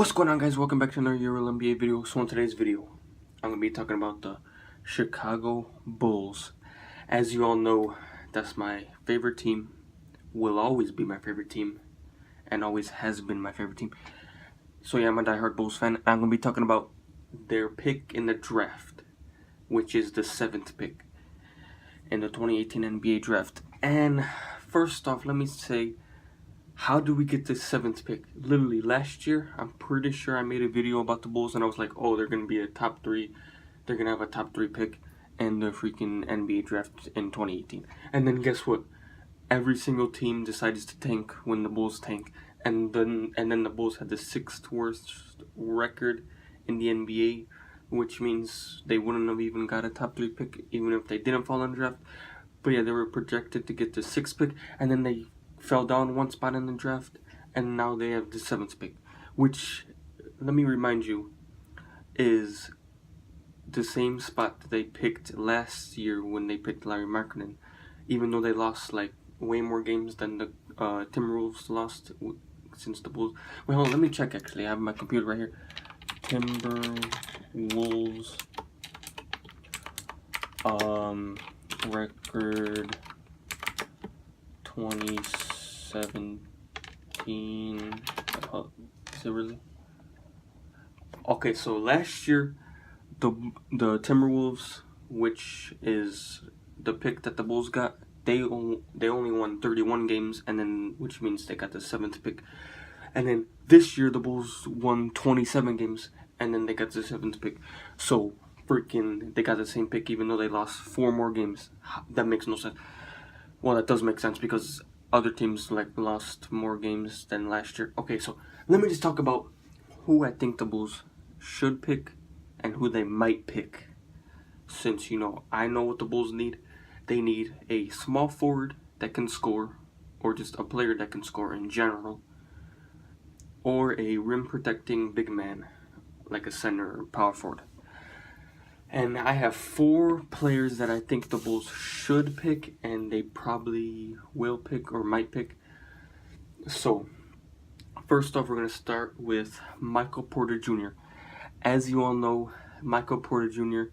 What's going on, guys? Welcome back to another Euro NBA video. So in today's video, I'm going to be talking about the Chicago Bulls. As you all know, that's my favorite team, will always be my favorite team, and always has been my favorite team. So yeah, I'm a diehard Bulls fan. I'm going to be talking about their pick in the draft, which is the 7th pick in the 2018 NBA draft. And first off, let me say, how do we get this 7th pick? Literally, last year, I'm pretty sure I made a video about the Bulls, and I was like, oh, they're going to be a top 3. They're going to have a top 3 pick in the freaking NBA draft in 2018. And then guess what? Every single team decides to tank when the Bulls tank. And then the Bulls had the 6th worst record in the NBA, which means they wouldn't have even got a top 3 pick, even if they didn't fall in the draft. But yeah, they were projected to get the 6th pick, and then they fell down one spot in the draft, and now they have the 7th pick, which, let me remind you, is the same spot that they picked last year when they picked Larry Markkinen, even though they lost like way more games than the Timberwolves lost since the Bulls. Wait, hold on, let me check actually. I have my computer right here. Timberwolves record 2017. Is it really? Okay, so last year the Timberwolves, which is the pick that the Bulls got, they only won 31 games, and then which means they got the 7th pick. And then this year the Bulls won 27 games, and then they got the 7th pick. So freaking they got the same pick even though they lost 4 more games. That makes no sense. Well, that does make sense because other teams like lost more games than last year. Okay, so let me just talk about who I think the Bulls should pick and who they might pick. Since, you know, I know what the Bulls need. They need a small forward that can score, or just a player that can score in general, or a rim protecting big man like a center or power forward. And I have 4 players that I think the Bulls should pick, and they probably will pick or might pick. So, first off, we're going to start with Michael Porter Jr. As you all know, Michael Porter Jr.,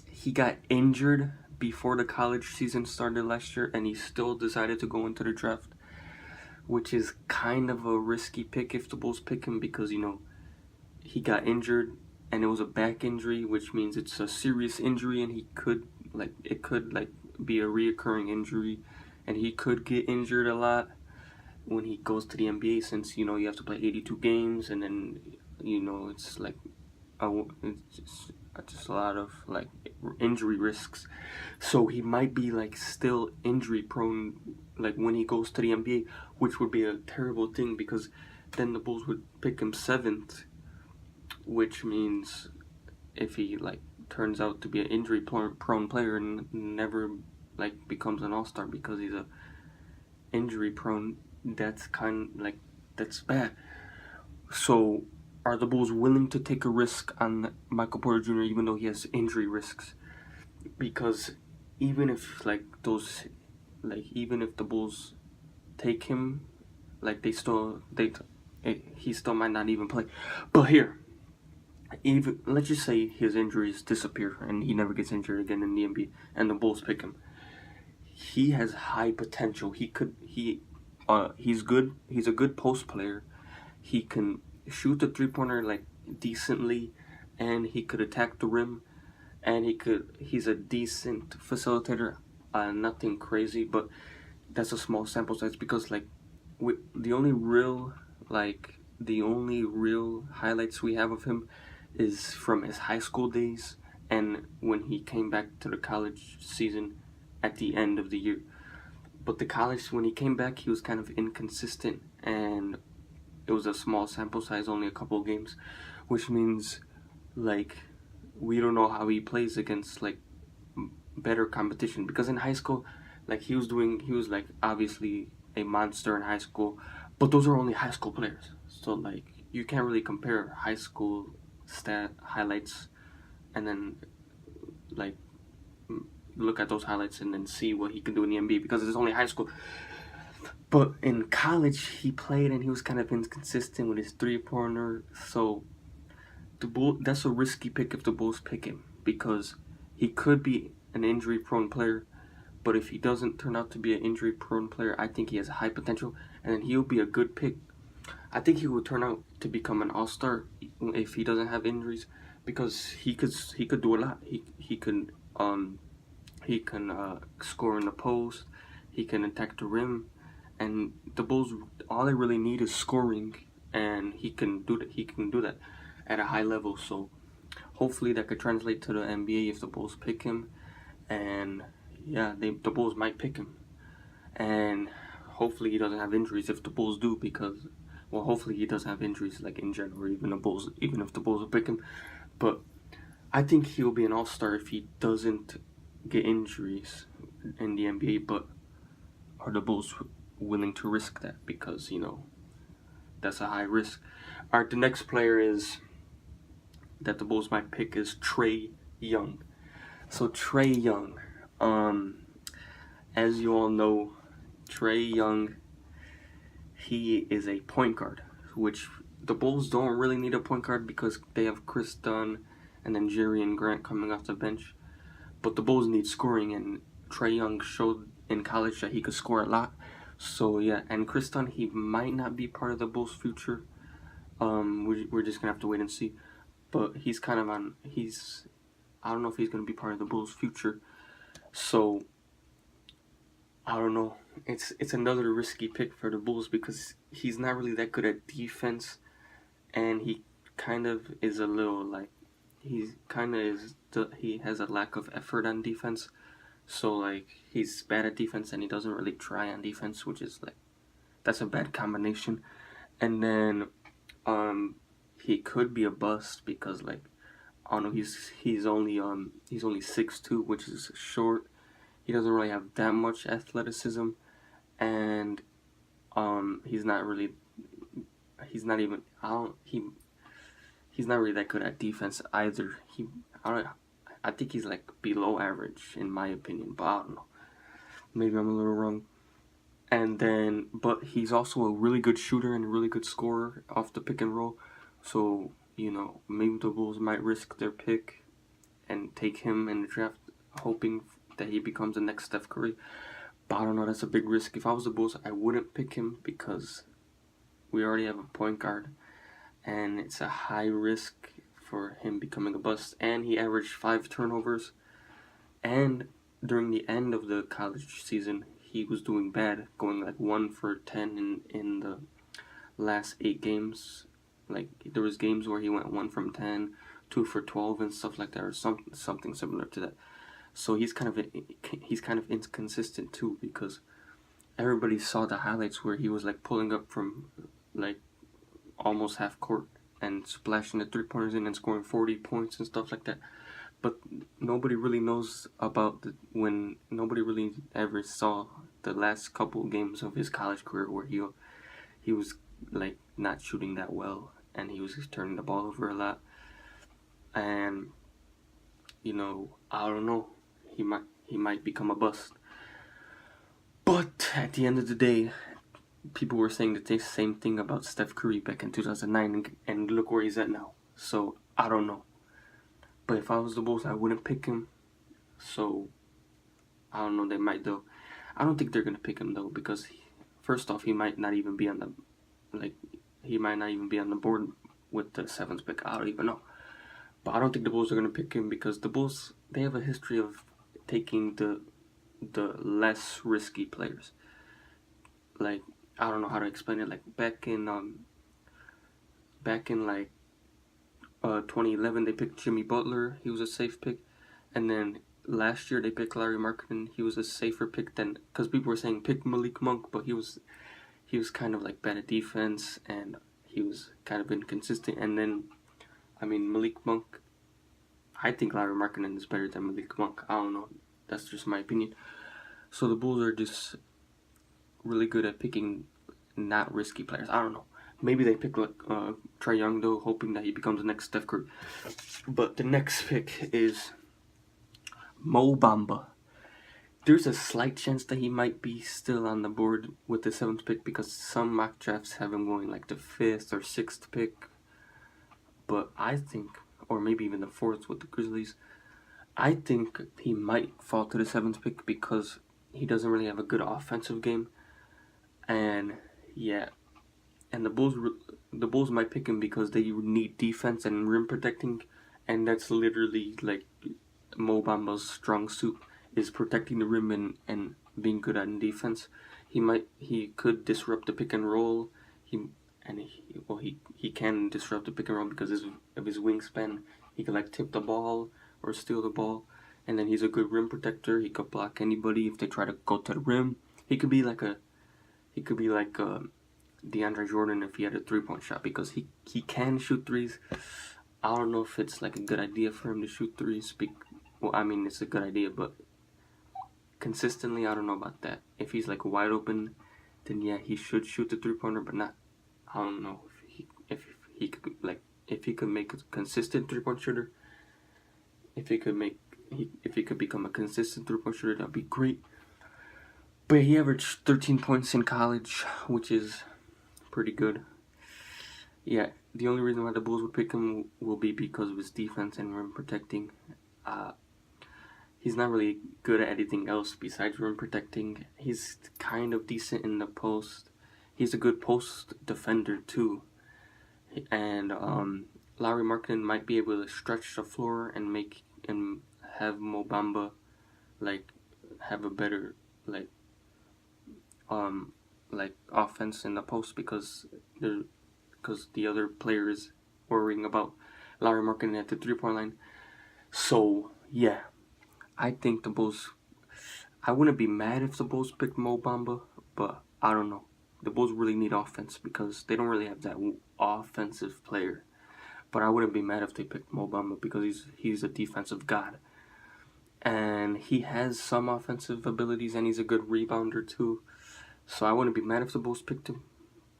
he got injured before the college season started last year, and he still decided to go into the draft, which is kind of a risky pick if the Bulls pick him because, you know, he got injured. And it was a back injury, which means it's a serious injury, and it could be a reoccurring injury, and he could get injured a lot when he goes to the NBA, since, you know, you have to play 82 games, and then, you know, it's like it's just a lot of like injury risks. So he might be like still injury prone like when he goes to the NBA, which would be a terrible thing because then the Bulls would pick him 7th. Which means if he like turns out to be an injury prone player and never like becomes an all-star because he's a injury prone, that's that's bad. So are the Bulls willing to take a risk on Michael Porter Jr. even though he has injury risks? Because even if even if the Bulls take him, like he still might not even play. But here, even let's just say his injuries disappear and he never gets injured again in the NBA, and the Bulls pick him. He has high potential. He's good. He's a good post player. He can shoot the 3-pointer like decently, and he could attack the rim, and he's a decent facilitator. Nothing crazy, but that's a small sample size because the only real highlights we have of him is from his high school days and when he came back to the college season at the end of the year. But when he came back, he was kind of inconsistent, and it was a small sample size, only a couple of games, which means we don't know how he plays against better competition, because in high school he was obviously a monster in high school, but those are only high school players, so you can't really compare high school stat highlights and then look at those highlights and then see what he can do in the NBA because it's only high school. But in college, he played and he was kind of inconsistent with his 3-pointer. So that's a risky pick if the Bulls pick him because he could be an injury-prone player. But if he doesn't turn out to be an injury-prone player, I think he has high potential, and then he'll be a good pick. I think he will turn out to become an all-star if he doesn't have injuries, because he could do a lot. He can score in the post, he can attack the rim, and the Bulls, all they really need is scoring, and he can do that. He can do that at a high level. So hopefully that could translate to the NBA if the Bulls pick him, and yeah, the Bulls might pick him, and hopefully he doesn't have injuries if the Bulls do, because well, hopefully he doesn't have injuries like in general, even if the Bulls will pick him. But I think he'll be an all-star if he doesn't get injuries in the NBA. But are the Bulls willing to risk that? Because that's a high risk. All right, the next player is that the Bulls might pick is Trae Young. So Trae Young, as you all know, Trae Young, he is a point guard, which the Bulls don't really need a point guard because they have Chris Dunn and then Jerian Grant coming off the bench. But the Bulls need scoring, and Trae Young showed in college that he could score a lot. So yeah, and Chris Dunn, he might not be part of the Bulls' future. We're just gonna have to wait and see. But he's kind of on. I don't know if he's gonna be part of the Bulls' future. So I don't know. It's another risky pick for the Bulls because he's not really that good at defense, and he kind of is a little like he has a lack of effort on defense. So like he's bad at defense and he doesn't really try on defense, which is like that's a bad combination. And then he could be a bust because like I don't know, he's only 6'2", which is short. He doesn't really have that much athleticism, and he's not even he's not really that good at defense either. I think he's like below average in my opinion, but I don't know. Maybe I'm a little wrong. And then, but he's also a really good shooter and a really good scorer off the pick and roll. So, maybe the Bulls might risk their pick and take him in the draft, hoping that he becomes the next Steph Curry. But I don't know, that's a big risk. If I was the Bulls, I wouldn't pick him because we already have a point guard, and it's a high risk for him becoming a bust. And he averaged 5 turnovers, and during the end of the college season, he was doing bad, going like 1 for 10 in the last 8 games. Like there was games where he went 1 from 10, 2 for 12, and stuff like that, or something similar to that. So he's kind of inconsistent too, because everybody saw the highlights where he was like pulling up from like almost half court and splashing the 3-pointers in and scoring 40 points and stuff like that. But nobody really knows about when nobody really ever saw the last couple games of his college career where he was like not shooting that well and he was just turning the ball over a lot. And I don't know, he might become a bust. But at the end of the day, people were saying the same thing about Steph Curry back in 2009, and look where he's at now. So I don't know. But if I was the Bulls, I wouldn't pick him. So I don't know. They might though. I don't think they're gonna pick him though, because first off, he might not even be on the board with the 7th pick. I don't even know. But I don't think the Bulls are gonna pick him because the Bulls, they have a history of taking the less risky players. Like I don't know how to explain it. Like back in 2011, they picked Jimmy Butler. He was a safe pick, and then last year they picked Larry Markkinen. He was a safer pick than, because people were saying pick Malik Monk, but he was kind of like bad at defense and he was kind of inconsistent. And then Malik Monk, I think Larry Markkinen is better than Malik Monk. I don't know. That's just my opinion. So the Bulls are just really good at picking not risky players. I don't know. Maybe they pick like Trae Young though, hoping that he becomes the next Steph Curry. But the next pick is Mo Bamba. there's a slight chance that he might be still on the board with the 7th pick because some mock drafts have him going like the 5th or 6th pick. But I think, or maybe even the 4th with the Grizzlies, I think he might fall to the 7th pick because he doesn't really have a good offensive game. And yeah, and the Bulls might pick him because they need defense and rim protecting, and that's literally like Mo Bamba's strong suit is protecting the rim and being good at defense. He could disrupt the pick and roll. He can disrupt the pick and roll because of his wingspan. He can like tip the ball or steal the ball, and then he's a good rim protector. He could block anybody if they try to go to the rim. He could be like DeAndre Jordan if he had a 3-point shot because he can shoot threes. I don't know if it's like a good idea for him to shoot threes. Well, I mean it's a good idea, but consistently, I don't know about that. If he's like wide open, then yeah, he should shoot the 3-pointer, but not. I don't know if he could make a consistent 3-point shooter. If he could become a consistent 3-point shooter, that'd be great. But he averaged 13 points in college, which is pretty good. Yeah, the only reason why the Bulls would pick him will be because of his defense and rim protecting. He's not really good at anything else besides rim protecting. He's kind of decent in the post. He's a good post defender too. And Lauri Markkanen might be able to stretch the floor and have Mo Bamba like have a better like offense in the post because the other player is worrying about Lauri Markkanen at the 3-point line. So yeah, I think the Bulls. I wouldn't be mad if the Bulls picked Mo Bamba, but I don't know. The Bulls really need offense because they don't really have that offensive player. But I wouldn't be mad if they picked Mo Bamba because he's a defensive god. And he has some offensive abilities and he's a good rebounder too. So I wouldn't be mad if the Bulls picked him.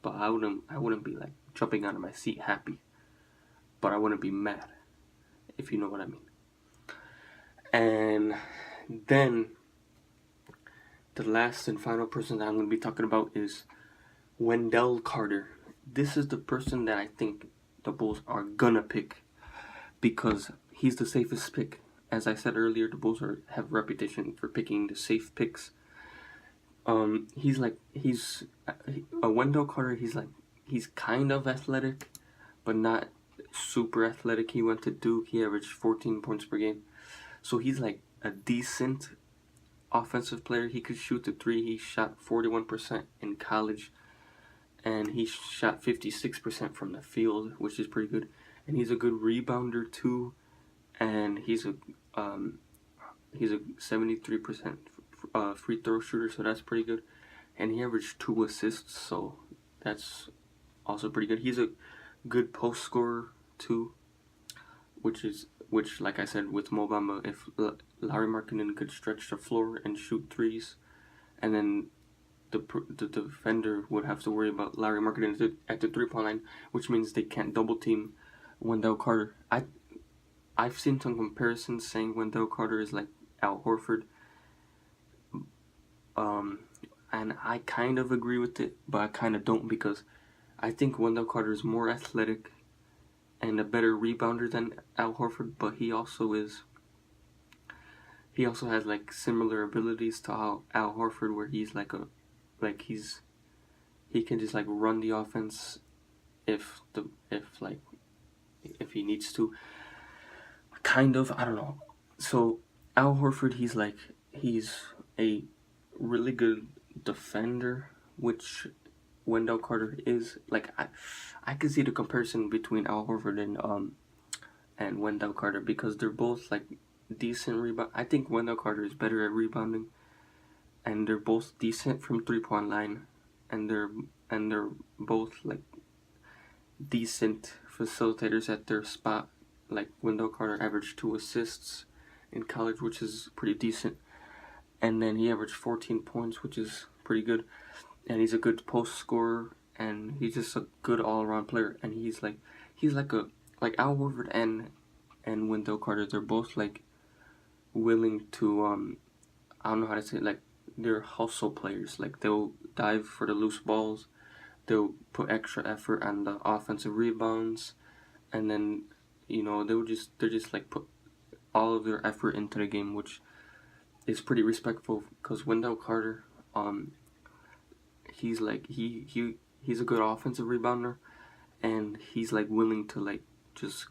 But I wouldn't be like jumping out of my seat happy. But I wouldn't be mad, if you know what I mean. And then the last and final person that I'm going to be talking about is Wendell Carter. This is the person that I think the Bulls are gonna pick because he's the safest pick. As I said earlier, the Bulls have a reputation for picking the safe picks. Wendell Carter. He's kind of athletic, but not super athletic. He went to Duke. He averaged 14 points per game, so he's like a decent offensive player. He could shoot the 3. He shot 41% in college. And he shot 56% from the field, which is pretty good. And he's a good rebounder too. And he's a 73% free throw shooter, so that's pretty good. And he averaged 2 assists, so that's also pretty good. He's a good post scorer too, which like I said with Mo Bamba, if Lauri Markkanen could stretch the floor and shoot threes, and then the defender would have to worry about Lauri Markkanen at the 3-point line, which means they can't double team Wendell Carter. I've seen some comparisons saying Wendell Carter is like Al Horford, and I kind of agree with it, but I kind of don't because I think Wendell Carter is more athletic and a better rebounder than Al Horford, but he also has like similar abilities to Al Horford, where he's he can just like run the offense if he needs to. Kind of, I don't know. So Al Horford, he's a really good defender, which Wendell Carter is. Like I can see the comparison between Al Horford and Wendell Carter because they're both like decent rebound. I think Wendell Carter is better at rebounding, and they're both decent from 3-point line, and they're both like decent facilitators at their spot. Like Wendell Carter averaged 2 assists in college, which is pretty decent, and then he averaged 14 points, which is pretty good, and he's a good post scorer, and he's just a good all around player, and he's like Al Horford and Wendell Carter. They're both like willing to I don't know how to say it, like they're hustle players. Like they'll dive for the loose balls. They'll put extra effort on the offensive rebounds, and then they're just like put all of their effort into the game, which is pretty respectful. Because Wendell Carter, he's like he's a good offensive rebounder, and he's like willing to like just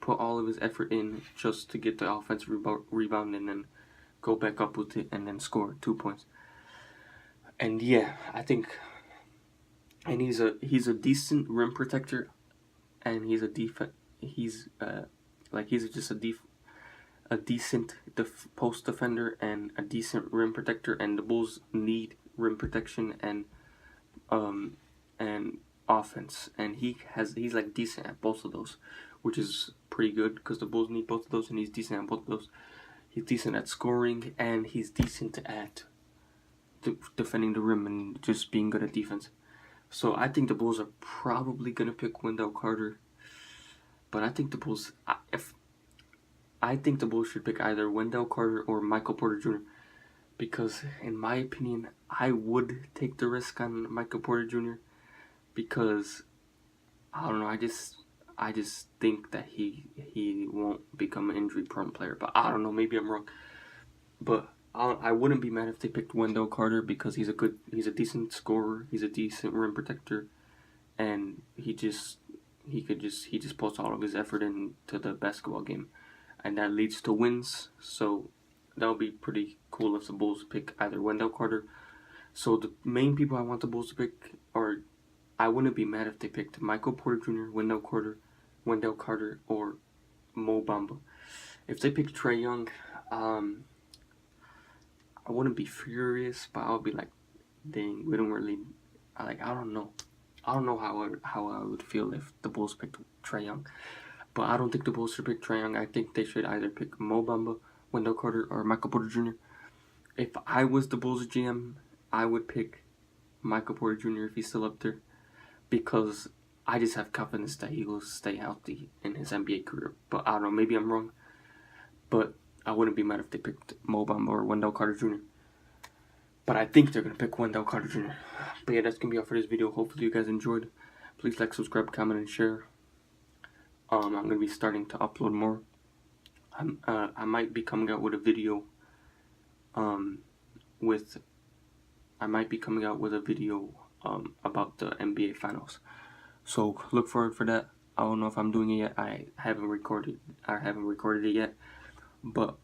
put all of his effort in just to get the offensive rebound and then go back up with it and then score 2 points. And yeah, I think, and he's a decent rim protector, and he's just a decent post defender and a decent rim protector, and the Bulls need rim protection and offense, and he's like decent at both of those, which is pretty good because the Bulls need both of those, and he's decent at both of those. He's decent at scoring, and he's decent at defending the rim and just being good at defense. So I think the Bulls are probably gonna pick Wendell Carter, but I think the Bulls should pick either Wendell Carter or Michael Porter Jr. Because in my opinion, I would take the risk on Michael Porter Jr. because I don't know, I just think that he won't become an injury prone player. But I don't know, maybe I'm wrong. But I wouldn't be mad if they picked Wendell Carter because he's a decent scorer, he's a decent rim protector, and he just puts all of his effort into the basketball game, and that leads to wins. So that'll be pretty cool if the Bulls pick either Wendell Carter. So the main people I want the Bulls to pick are, I wouldn't be mad if they picked Michael Porter Jr., Wendell Carter, or Mo Bamba. If they picked Trae Young, I wouldn't be furious, but I'll be like, dang, we don't really, I don't know. I don't know how I would feel if the Bulls picked Trae Young. But I don't think the Bulls should pick Trae Young. I think they should either pick Mo Bamba, Wendell Carter, or Michael Porter Jr. If I was the Bulls GM, I would pick Michael Porter Jr. if he's still up there, because I just have confidence that he will stay healthy in his NBA career. But I don't know, maybe I'm wrong. But I wouldn't be mad if they picked Mo Bamba or Wendell Carter Jr. But I think they're going to pick Wendell Carter Jr. But yeah, that's going to be all for this video. Hopefully you guys enjoyed. Please like, subscribe, comment, and share. I'm going to be starting to upload more. I might be coming out with a video about the NBA Finals. So look forward for that. I don't know if I'm doing it yet. I haven't recorded it yet. But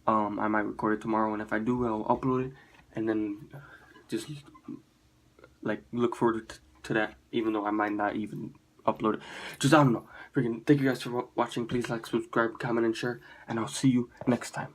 I might record it tomorrow, and if I do, I'll upload it, and then just like look forward to that, even though I might not even upload it. Just, I don't know. Freaking thank you guys for watching. Please like, subscribe, comment, and share, and I'll see you next time.